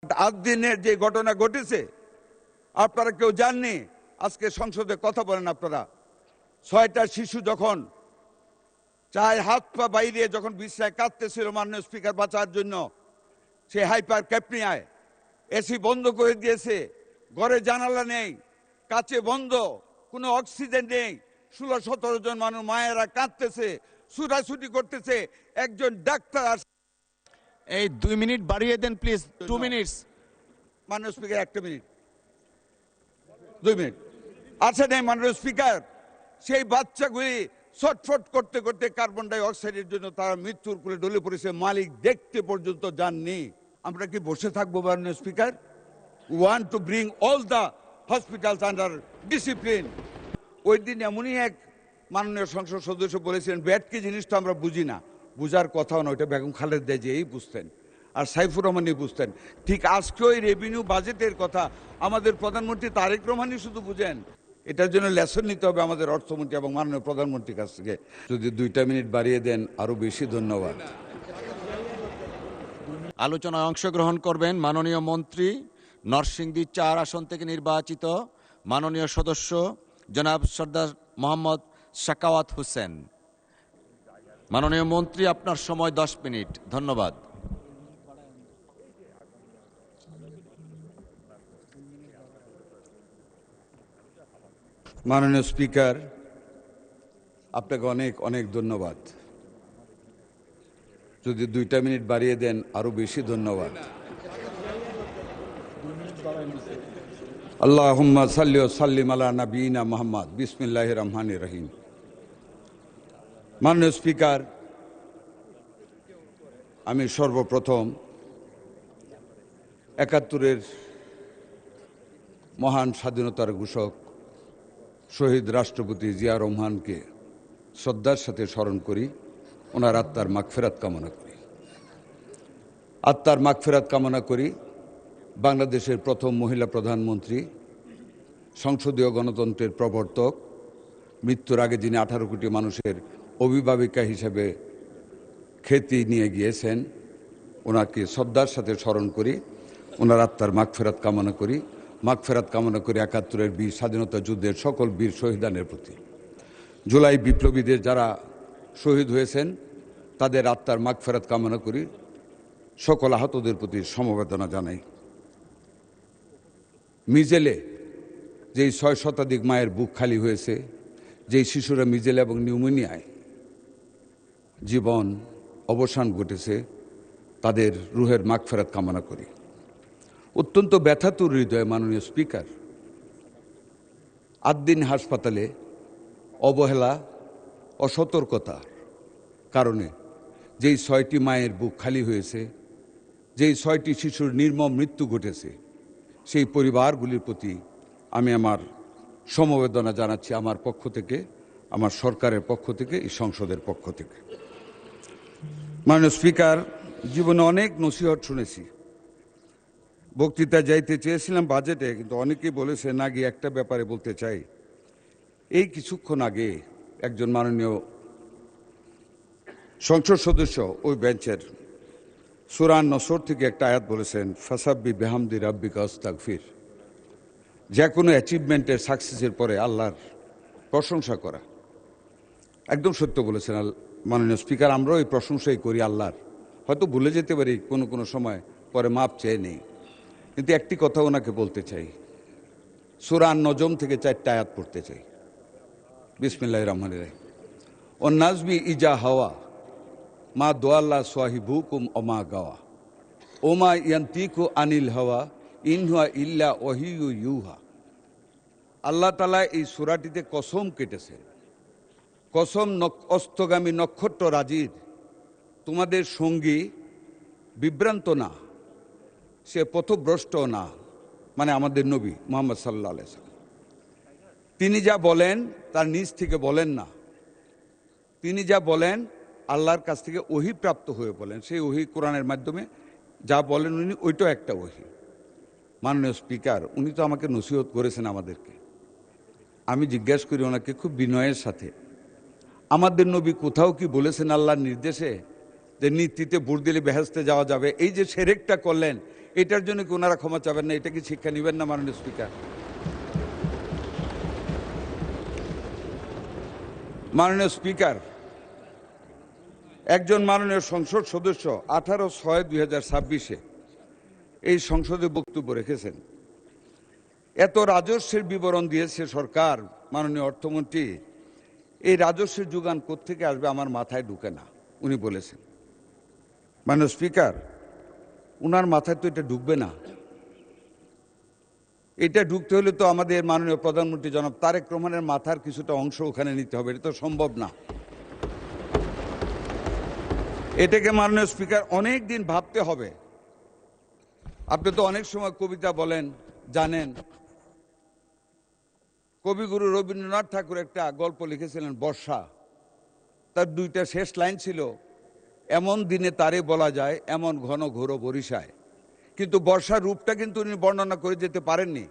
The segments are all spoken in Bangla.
আজ দিনের যে ঘটনা ঘটেছে আপনারা কেউ জাননি। আজকে সংসদে কথা বলেন আপনারা, 6টা শিশু যখন চায় হাত পা বাইরে যখন বিছানায় কাঁদতেছিল মাননীয় স্পিকার বাঁচার জন্য, সে হাইপার ক্যাপনিয়ায় এসি বন্ধ করে দিয়েছে, ঘরে জানালা নেই, কাঁচে বন্ধ, কোনো অক্সিজেন নেই, 16-17 জন মানুষ মায়েরা কাঁদতেছে, ছুটাছুটি করতেছে। একজন ডাক্তার এই 2 মিনিট বাড়িয়ে দেন প্লিজ, 2 মিনিটস। মাননীয় স্পিকার 1 মিনিট 2 মিনিট আছে নেই মাননীয় স্পিকার। সেই বাচ্চাগুলি ছটফট করতে করতে কার্বন ডাই অক্সাইডের জন্য তারা মৃত্যুর কোলে ঢলে পড়েছে, মালিক দেখতে পর্যন্ত যাননি। আমরা কি বসে থাকবো মাননীয় speaker? Want to bring all the hospitals under discipline. ওই দিন এমনই এক মাননীয় সংসদ সদস্য বলেছিলেন, ব্যাট কি জিনিসটা আমরা বুঝি না। বুঝার কথাও না, ওইটা বেগম খালেদা জিয়াই বুঝতেন আর সাইফুর রহমানই বুঝতেন। ঠিক আজকে ওই রেভিনিউ বাজেটের কথা আমাদের প্রধানমন্ত্রী তারেক রহমানই শুধু বুঝেন। এটার জন্য লেসন নিতে হবে আমাদের অর্থমন্ত্রী এবং মাননীয় প্রধানমন্ত্রীর কাছ থেকে। যদি 2টা মিনিট বাড়িয়ে দেন আরো বেশি ধন্যবাদ। আলোচনায় অংশগ্রহণ করবেন মাননীয় মন্ত্রী, নরসিংদী 4 আসন থেকে নির্বাচিত মাননীয় সদস্য জনাব সর্দার মোহাম্মদ সাকাওয়াত হোসেন। মাননীয় মন্ত্রী, আপনার সময় 10 মিনিট। ধন্যবাদ। মাননীয় স্পিকার, আপনাকে অনেক অনেক ধন্যবাদ। যদি 2টা মিনিট বাড়িয়ে দেন আরো বেশি ধন্যবাদ। আল্লাহুম্মা সাল্লি ওয়া সাল্লিম আলা নবিয়িনা মুহাম্মদ। বিসমিল্লাহির রহমানির রহিম। মাননীয় স্পিকার, আমি সর্বপ্রথম 71-এর মহান স্বাধীনতার ঘোষক শহীদ রাষ্ট্রপতি জিয়া রহমানকে শ্রদ্ধার সাথে স্মরণ করি, ওনার আত্মার মাগফিরাত কামনা করি। আত্মার মাগফিরাত কামনা করি বাংলাদেশের প্রথম মহিলা প্রধানমন্ত্রী, সংসদীয় গণতন্ত্রের প্রবর্তক, মৃত্যুর আগে যিনি 18 কোটি মানুষের অভিভাবিকা হিসেবে খ্যাতি নিয়ে গিয়েছেন, ওনাকে শ্রদ্ধার সাথে স্মরণ করি, ওনার আত্মার মাগফিরাত কামনা করি। মাগফিরাত কামনা করি 71-এর বীর স্বাধীনতা যুদ্ধের সকল বীর শহীদানের প্রতি। জুলাই বিপ্লবীদের যারা শহীদ হয়েছেন তাদের আত্মার মাগফিরাত কামনা করি। সকল আহতদের প্রতি সমবেদনা জানাই। মিজেলে যেই 6 শতাধিক মায়ের বুক খালি হয়েছে, যেই শিশুরা মিজেলে এবং নিউমোনিয়ায় জীবন অবসান ঘটেছে, তাদের রুহের মাগফিরাত কামনা করি। অত্যন্ত ব্যথাতুর হৃদয়ে মাননীয় স্পিকার, 8 দিন হাসপাতালে অবহেলা, অসতর্কতার কারণে যেই 6টি মায়ের বুক খালি হয়েছে, যেই 6টি শিশুর নির্মম মৃত্যু ঘটেছে, সেই পরিবারগুলির প্রতি আমি আমার সমবেদনা জানাচ্ছি, আমার পক্ষ থেকে, আমার সরকারের পক্ষ থেকে, এই সংসদের পক্ষ থেকে। মাননীয় স্পিকার, জীবনে অনেক নসিহত শুনেছি। বক্তৃতা যাইতে চেয়েছিলাম বাজেটে, কিন্তু অনেকেই বলেছে না গিয়ে একটা ব্যাপারে বলতে চাই। এই কিছুক্ষণ আগে একজন মাননীয় সংসদ সদস্য ওই বেঞ্চের সূরা নসর থেকে একটা আয়াত বলেছেন, ফাসাব্বি বিহামদি রাব্বিকা আস্তাগফির। যে কোনো অ্যাচিভমেন্টের সাকসেসের পরে আল্লাহর প্রশংসা করা। একদম সত্য বলেছেন মাননীয় স্পিকার, আমরাও এই প্রশংসাই করি আল্লাহর। হয়তো ভুলে যেতে পারি কোনো কোনো সময়, পরে মাপ চেয়ে নেই। কিন্তু একটি কথা ওনাকে বলতে চাই, সূরা নজম থেকে 4টা আয়াত পড়তে চাই। বিসমিল্লাহির রহমানির রহিম। ও নাজমি ইজা হাওয়া মা দোয়াল্লা সোয়াহিবুকুম ওমা গাওয়া ওমা ইয়ান্তিকু আনিল হাওয়া ইনহুয়া ইল্লা ওয়াহিয়ু ইউহা। আল্লাহ তাআলা এই সূরাটিতে কসম কেটেছে, কসম অস্তগামী নক্ষত্র রাজির, তোমাদের সঙ্গী বিভ্রান্ত না, সে পথভ্রষ্ট না, মানে আমাদের নবী মুহাম্মদ সাল্লাল্লাহু আলাইহি ওয়াসাল্লাম। তিনি যা বলেন তার নিজ থেকে বলেন না, তিনি যা বলেন আল্লাহর কাছ থেকে ওহী প্রাপ্ত হয়ে বলেন। সেই ওহী কোরআনের মাধ্যমে যা বলেন উনি, ওইটাও একটা ওহী। মাননীয় স্পিকার, উনি তো আমাকে নসিহত করেছেন আমাদেরকে। আমি জিজ্ঞাসা করি ওনাকে খুব বিনয়ের সাথে, আমাদের নবী কোথাও কি বলেছেন আল্লাহর নির্দেশে যে নীতিতে ভোট দিলে বেহেশতে যাওয়া যাবে? এই যে শিরকটা করলেন, এটার জন্য কি ওনারা ক্ষমা চাবেন না? এটা কি শিক্ষা নেবেন না মাননীয় স্পিকার? মাননীয় স্পিকার, একজন মাননীয় সংসদ সদস্য 18/6/2026 এই সংসদে বক্তব্য রেখেছেন। এত রাজস্বের বিবরণ দিয়েছে সরকার, মাননীয় অর্থমন্ত্রী, এই রাজস্বের যোগান কোত্থেকে আসবে আমার মাথায় ঢুকে না, উনি বলেছেন। মাননীয় স্পিকার, উনার মাথায় তো এটা ঢুকবে না। এটা ঢুকতে হলে তো আমাদের মাননীয় প্রধানমন্ত্রী জনাব তারেক রহমানের মাথার কিছুটা অংশ ওখানে নিতে হবে, এটা তো সম্ভব না। এটাকে মাননীয় স্পিকার অনেক দিন ভাবতে হবে। আপনি তো অনেক সময় কবিতা বলেন, জানেন। কবিগুরু রবীন্দ্রনাথ ঠাকুর একটা গল্প লিখেছিলেন বর্ষা। তার দুইটা শেষ লাইন ছিল, এমন দিনে তারে বলা যায় এমন ঘন ঘোর বরিশায়। কিন্তু বর্ষার রূপটা কিন্তু উনি বর্ণনা করে যেতে পারেননি।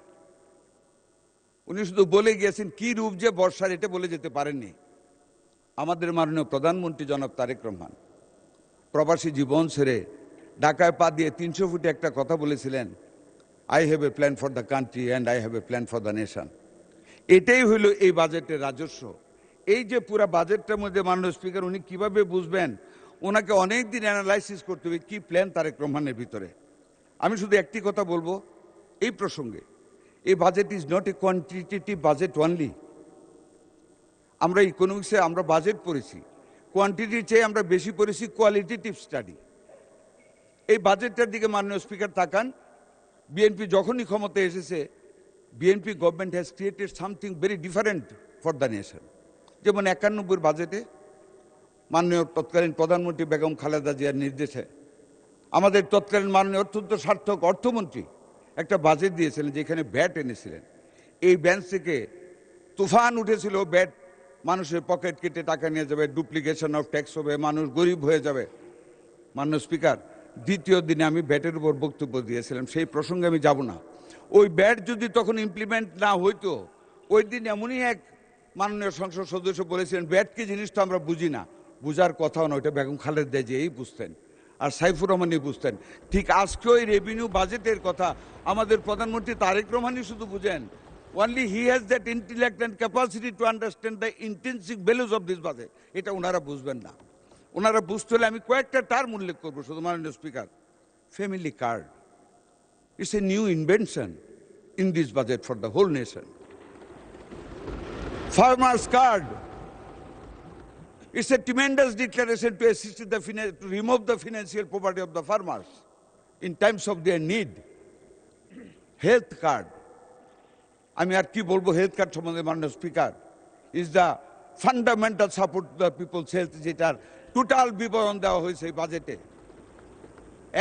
উনি শুধু বলে গিয়েছেন কি রূপ যে বর্ষার, এটা বলে যেতে পারেননি। আমাদের মাননীয় প্রধানমন্ত্রী জনাব তারেক রহমান প্রবাসী জীবন ছেড়ে ঢাকায় পা দিয়ে 300 ফুটে একটা কথা বলেছিলেন, I have a plan for the country and I have a plan for the nation. এটাই হইল এই বাজেটের রাজস্ব। এই যে পুরা বাজেটটার মধ্যে মাননীয় স্পিকার উনি কিভাবে বুঝবেন? ওনাকে অনেক দিন অ্যানালাইসিস করতে হবে কি প্ল্যান তারেক রহমানের ভিতরে। আমি শুধু একটি কথা বলবো এই প্রসঙ্গে, এই budget is not a quantitative budget only. আমরা ইকোনমিক্সে আমরা বাজেট পড়েছি, কোয়ান্টিটির চেয়ে আমরা বেশি পড়েছি কোয়ালিটেটিভ স্টাডি। এই বাজেটটার দিকে মাননীয় স্পিকার তাকান। বিএনপি যখনই ক্ষমতায় এসেছে, BNP government has created something very different for the nation. যেমন 91 বাজেটে মাননীয় তৎকালীন প্রধানমন্ত্রী বেগম খালেদা জিয়ার নির্দেশে আমাদের তৎকালীন মাননীয় অত্যন্ত সার্থক অর্থমন্ত্রী একটা বাজেট দিয়েছিলেন, যেখানে ব্যাট এনেছিলেন। এই বেঞ্চ থেকে তুফান উঠেছিল, ব্যাট মানুষের পকেট কেটে টাকা নিয়ে যাবে, ডুপ্লিকেশন অফ ট্যাক্স হবে, মানুষ গরিব হয়ে যাবে। মাননীয় স্পিকার, দ্বিতীয় দিনে আমি ব্যাটের উপর বক্তব্য দিয়েছিলাম, সেই প্রসঙ্গে আমি যাব না। ওই ব্যাট যদি তখন ইমপ্লিমেন্ট না হইতো, ওই দিন এমনই এক মাননীয় সংসদ সদস্য বলেছিলেন, ব্যাট কি জিনিসটা আমরা বুঝি না। বুঝার কথাও না, ওইটা বেগম খালেদা জিয়াই বুঝতেন আর সাইফুর রহমানই বুঝতেন। ঠিক আজকে ওই রেভিনিউ বাজেটের কথা আমাদের প্রধানমন্ত্রী তারেক রহমানই শুধু বুঝেন। Only he has that intellect and capacity to understand the intrinsic values of this budget. এটা ওনারা বুঝবেন না। ওনারা বুঝতে হলে আমি কয়েকটা টার্ম উল্লেখ করবো শুধু মাননীয় speaker. Family card, it's a new invention in this budget for the whole nation. Farmers card, it's a tremendous declaration to assist to remove the financial poverty of the farmers in times of their need. Health card, আমি আর কি বলবো হেলথ কার্ড সম্বন্ধে মাননীয় speaker, is the fundamental support to the people's health, যেটার টোটাল বিবরণ দেওয়া হয়েছে এই বাজেটে।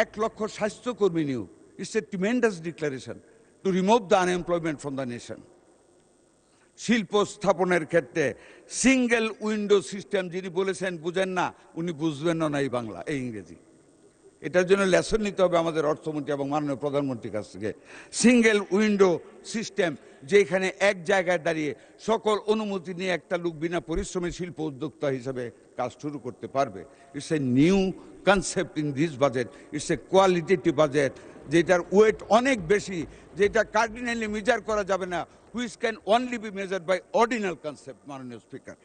1 লক্ষ স্বাস্থ্যকর্মী নিয়োগ, it's a tremendous declaration to remove the unemployment from the nation. শিল্প স্থাপনের ক্ষেত্রে সিঙ্গেল উইন্ডো সিস্টেম, যিনি বলেছেন বুঝেন না, উনি বুঝবেন না এই বাংলা এই ইংরেজি। এটার জন্য লেসন নিতে হবে আমাদের অর্থমন্ত্রী এবং মাননীয় প্রধানমন্ত্রীর কাছ থেকে। সিঙ্গেল উইন্ডো সিস্টেম, যেখানে এক জায়গায় দাঁড়িয়ে সকল অনুমতি নিয়ে একটা লোক বিনা পরিশ্রমে শিল্প উদ্যোক্তা হিসেবে কাজ শুরু করতে পারবে। It's a new concept in this budget, it's a qualitative budget, যেটার ওয়েট অনেক বেশি, যেটা কার্ডিনালি মেজার করা যাবে না, which can only be measured by ordinal concept. মাননীয় স্পিকার,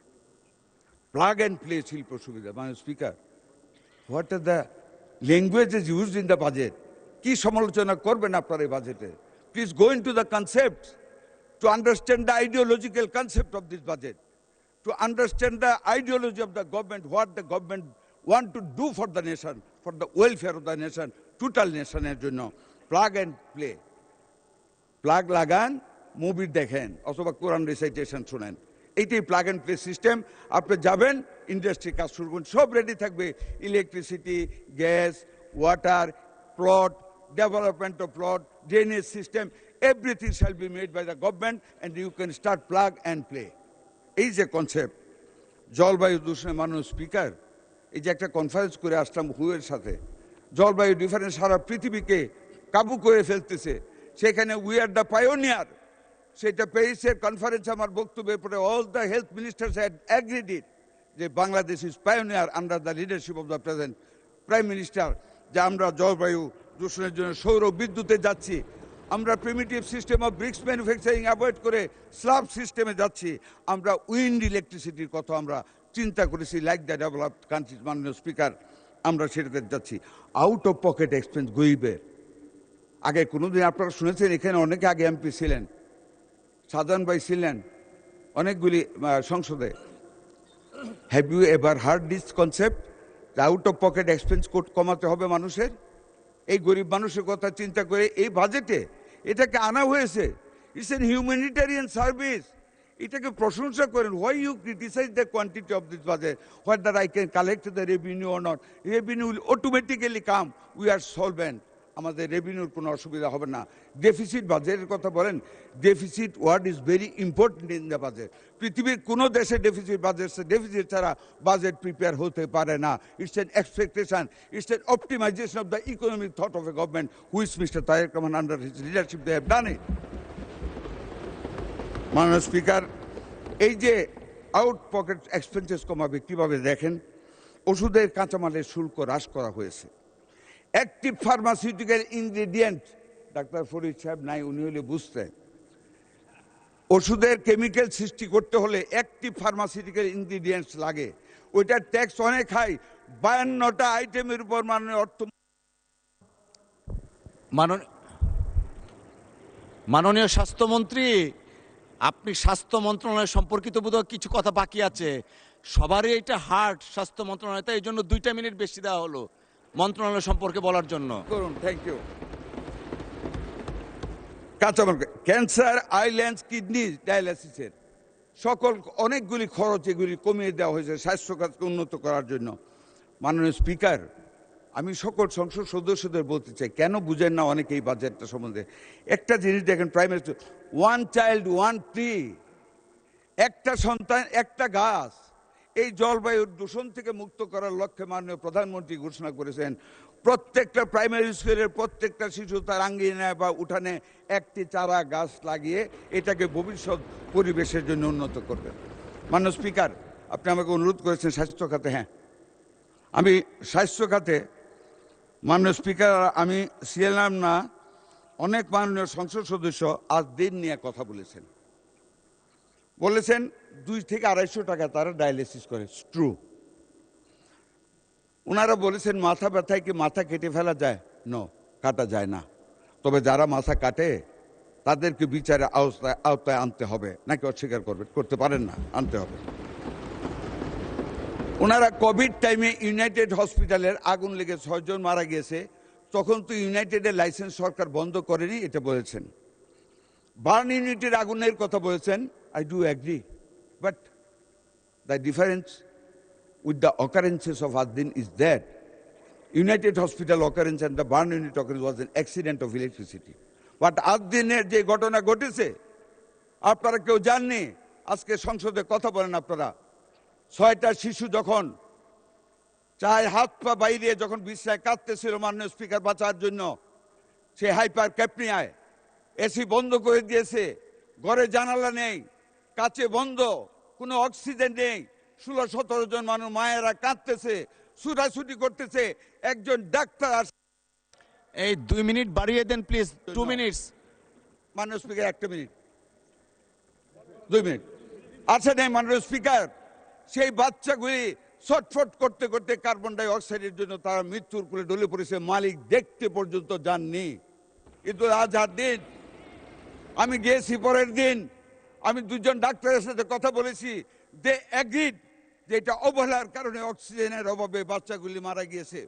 প্লাগ অ্যান্ড প্লে শিল্প সুবিধা। মাননীয় speaker, what are the languages used in the budget, কি সমালোচনা করবেন আপনার এই বাজেটে? Please go into the concept to understand the ideological concept of this budget, to understand the ideology of the government, what the government want to do for the nation, for the welfare of the nation, total নেশনের জন্য। প্লাগ অ্যান্ড প্লে, প্লাগ লাগান, মুভি দেখেন অথবা কোরআন রিসাইটেশন শুনেন, এইটাই প্লাগ অ্যান্ড প্লে সিস্টেম। আপনি যাবেন, ইন্ডাস্ট্রি কাজ শুরু করুন, সব রেডি থাকবে। Electricity, gas, water, plot, development of plot, drainage system, everything shall be made by the government and you can start plug and play. এই যে কনসেপ্ট জলবায়ু দূষণে, মাননীয় স্পিকার, এই যে একটা কনফারেন্স করে আসলাম হুয়ের সাথে, জলবায়ু ডিফারেন্স সারা পৃথিবীকে কাবু করে ফেলতেছে, সেখানে উই আর দ্য পায়োনিয়ার। সেটা প্যারিসের কনফারেন্স আমার বক্তব্যের পরে all the health ministers had agreed it, যে Bangladesh is pioneer under the leadership of the present prime minister, যে আমরা জলবায়ু দূষণের জন্য সৌর বিদ্যুতে যাচ্ছি, আমরা primitive system of bricks manufacturing avoid করে স্ল্যাব সিস্টেমে যাচ্ছি, আমরা উইন্ড ইলেকট্রিসিটির কথা আমরা চিন্তা করেছি, লাইক দ্য ডেভেলপড কান্ট্রিজ। মাননীয় স্পিকার, আমরা সেটাতে যাচ্ছি। আউট অফ পকেট এক্সপেন্স গরিবের, আগে কোনোদিন আপনারা শুনেছেন এখানে অনেকে আগে এমপি ছিলেন, সাজান ভাই ছিলেন অনেকগুলি সংসদে, have you ever heard this concept? Out of pocket expense কমাতে হবে মানুষের? এই গরিব মানুষের কথা চিন্তা করে এই বাজেটে এটাকে আনা হয়েছে। ইটস এন হিউম্যানিটেরিয়ান সার্ভিস, এটাকে প্রশংসা করেন। Why you criticize the quantity of this budget, what I can collect the revenue or not? Revenue will automatically come, we are solvent, আমাদের রেভিনিউর কোনো অসুবিধা হবে না। ডেফিসিট বাজেটের কথা বলেন, deficit word is very important in the budget. পৃথিবীর কোনো দেশে ডেফিসিট ছাড়া বাজেট প্রিপেয়ার হতে পারে না। It's an expectation, it's an optimization of the economic thought of a government which mister Tarique Rahman under his leadership they have done it. মাননীয় স্পিকার, এই যে আউট পকেট এক্সপেন্সেস কমাবে কিভাবে দেখেন, ওষুধের কাঁচামালের শুল্ক হ্রাস করা হয়েছে। Active pharmaceutical ingredient, doctor Farid সাহেব নাই, উনি হলে বুঝতেন, ওষুধের কেমিক্যাল সৃষ্টি করতে হলে অ্যাক্টিভ ফার্মাসিউটিক্যাল ইনগ্রেডিয়েন্টস লাগে, ওইটার ট্যাক্স অনেক হাই। 52টা আইটেমের উপর মাননীয় মাননীয় স্বাস্থ্যমন্ত্রী, আপনি স্বাস্থ্য মন্ত্রণালয় সম্পর্কিত বোধহয় কিছু কথা বাকি আছে। সবারই এটা হার্ট স্বাস্থ্য মন্ত্রণালয়, তাই এই জন্য 2টা মিনিট বেশি দেওয়া হলো মন্ত্রণালয় সম্পর্কে বলার জন্য। করুন, থ্যাংক ইউ। কাঁচামাল, ক্যান্সার, আইল্যান্ডস, কিডনি ডায়ালাইসিসের সকল অনেকগুলি খরচ এগুলি কমিয়ে দেওয়া হয়েছে স্বাস্থ্য খাতকে উন্নত করার জন্য। মাননীয় স্পিকার, আমি সকল সংসদ সদস্যদের বলতে চাই, কেন বুঝেন না অনেকে এই বাজেটটা সম্বন্ধে? একটা জিনিস দেখেন, prime minister, one child one tree, একটা সন্তান একটা গাছ। এই জলবায়ুর দূষণ থেকে মুক্ত করার লক্ষ্যে মাননীয় প্রধানমন্ত্রী ঘোষণা করেছেন প্রত্যেকটা প্রাইমারি স্কুলের প্রত্যেকটা শিশু তার আঙ্গিনায় বা উঠানে একটি চারা গাছ লাগিয়ে এটাকে ভবিষ্যৎ পরিবেশের জন্য উন্নত করবেন। মাননীয় স্পিকার, আপনি আমাকে অনুরোধ করেছেন স্বাস্থ্য খাতে, হ্যাঁ আমি স্বাস্থ্য খাতে, মাননীয় স্পিকার, আমি ছিলাম না, অনেক মাননীয় সংসদ সদস্য আজ দিন নিয়ে কথা বলেছেন, 200 থেকে 250 টাকা তারা ডায়ালিসিস করে, ট্রু। ওনারা বলেছেন মাথা ব্যথায় কি মাথা কেটে ফেলা যায়? নো, কাটা যায় না। তবে যারা মাথা কাটে তাদেরকে বিচারে আওতায় আনতে হবে, নাকি অস্বীকার করতে পারেন না, আনতে হবে। ওনারা কোভিড টাইমে ইউনাইটেড হসপিটালের আগুন লেগে 6 জন মারা গিয়েছে, তখন তো ইউনাইটেডের লাইসেন্স সরকার বন্ধ করেনি, এটা বলেছেন। বার্ন ইউনিটের আগুনের কথা বলেছেন, I do agree, but the difference with the occurrences of Adin is that United Hospital occurrence and the burn unit occurrence was an accident of electricity. But Adiner যে ঘটনা ঘটেছে আপনারা কেউ জাননি, আজকে সংসদে কথা বলেন আপনারা। 6টা শিশু যখন চায় হাত পা বাইরে যখন বিছানায় কাঁদতেছিল মাননীয় স্পিকার বাঁচার জন্য, সে হাইপার ক্যাপনিয়ায় এসি বন্ধ করে দিয়েছে, ঘরে জানালা নেই, কাছে বন্ধ, কোনো অক্সিজেন নেই, 16-17 জন মানুষ মায়েরা কাঁদতেছে, ছুটাছুটি করতেছে, একজন ডাক্তার। এই 2 মিনিট বাড়িয়ে দেন প্লিজ, 2 মিনিটস। মাননীয় স্পিকার 1 মিনিট, 2 মিনিট আছে নেই মাননীয় স্পিকার। সেই বাচ্চাগুলি ছটফট করতে করতে কার্বন ডাই অক্সাইডের জন্য তারা মৃত্যুর কোলে ঢলে পড়েছে, মালিক দেখতে পর্যন্ত যাননি। কিন্তু আজহার দিন আমি গিয়েছি, পরের দিন আমি 2 জন ডাক্তারের সাথে কথা বলেছি, দে এগ্রিড যে এটা অবহেলার কারণে অক্সিজেনের অভাবে বাচ্চাগুলি মারা গিয়েছে।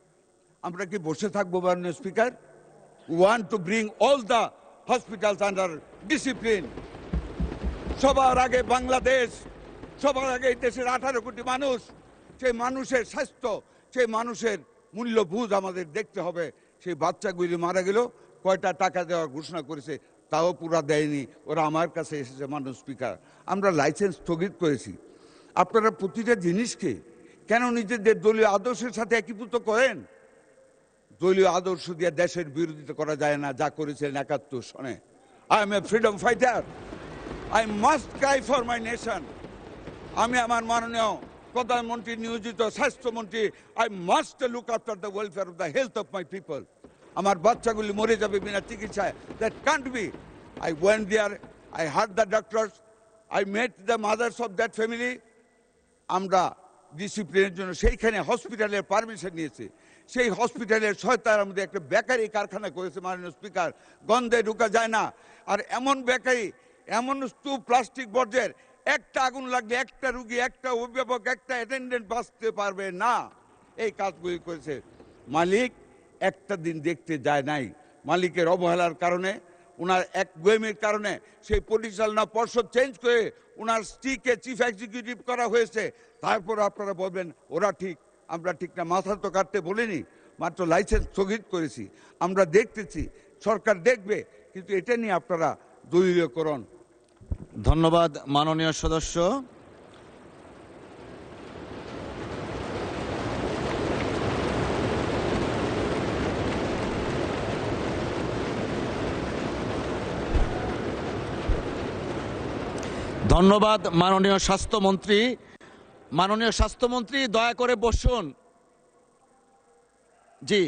আমরা কি বসে থাকবো মাননীয় speaker? Want to bring all the hospitals under discipline. সবার আগে বাংলাদেশ, সবার আগে এই দেশের 18 কোটি মানুষ, সেই মানুষের স্বাস্থ্য, সেই মানুষের মূল্যবোধ আমাদের দেখতে হবে। সেই বাচ্চাগুলি মারা গেল, কয়টা টাকা দেওয়ার ঘোষণা করেছে তাও পুরা দেয়নি, ওরা আমার কাছে এসেছে। মাননীয় স্পিকার, আমরা লাইসেন্স স্থগিত করেছি। আপনারা প্রতিটা জিনিসকে কেন নিজেদের দলীয় আদর্শের সাথে একীভূত করেন? দলীয় আদর্শ দিয়ে দেশের বিরোধিতা করা যায় না, যা করেছিলেন 71 সনে। I am a freedom fighter, I must cry for my nation. আমি আমার মাননীয় প্রধানমন্ত্রী নিয়োজিত স্বাস্থ্যমন্ত্রী, I must look after the welfare of the health of my people. আমার বাচ্চাগুলি মরে যাবে বিনা চিকিৎসায়। That can't be. I went there, I heard the doctors, I met the mothers of that family. আমরা ডিসিপ্লিনের জন্য সেইখানে হসপিটালের পারমিশন নিয়েছি। সেই হসপিটালের সহায়তার মধ্যে একটা বেকারি কারখানা করেছে মাননীয় স্পিকার, গন্ধে ঢুকা যায় না। আর এমন বেকারি, এমন স্তূপ প্লাস্টিক বর্জ্যের, একটা আগুন লাগলে একটা রুগী, একটা অভিভাবক, একটা অ্যাটেন্ডেন্ট বাঁচতে পারবে না। এই কাজগুলি করেছে। মালিক একটা দিন দেখতে যায় নাই। মালিকের অবহেলার কারণে, ওনার এক গোয়েমের কারণে সেই পরিচালনা পর্ষদ চেঞ্জ করে ওনার স্ত্রীকে চিফ এক্সিকিউটিভ করা হয়েছে। তারপর আপনারা বলবেন ওরা ঠিক, আমরা ঠিক না। মাথা তো কাটতে বলিনি, মাত্র লাইসেন্স স্থগিত করেছি। আমরা দেখতেছি, সরকার দেখবে, কিন্তু এটা নিয়ে আপনারা দলীয়করণ। ধন্যবাদ মাননীয় সদস্য। ধন্যবাদ মাননীয় স্বাস্থ্যমন্ত্রী। মাননীয় স্বাস্থ্যমন্ত্রী দয়া করে বসুন। জি।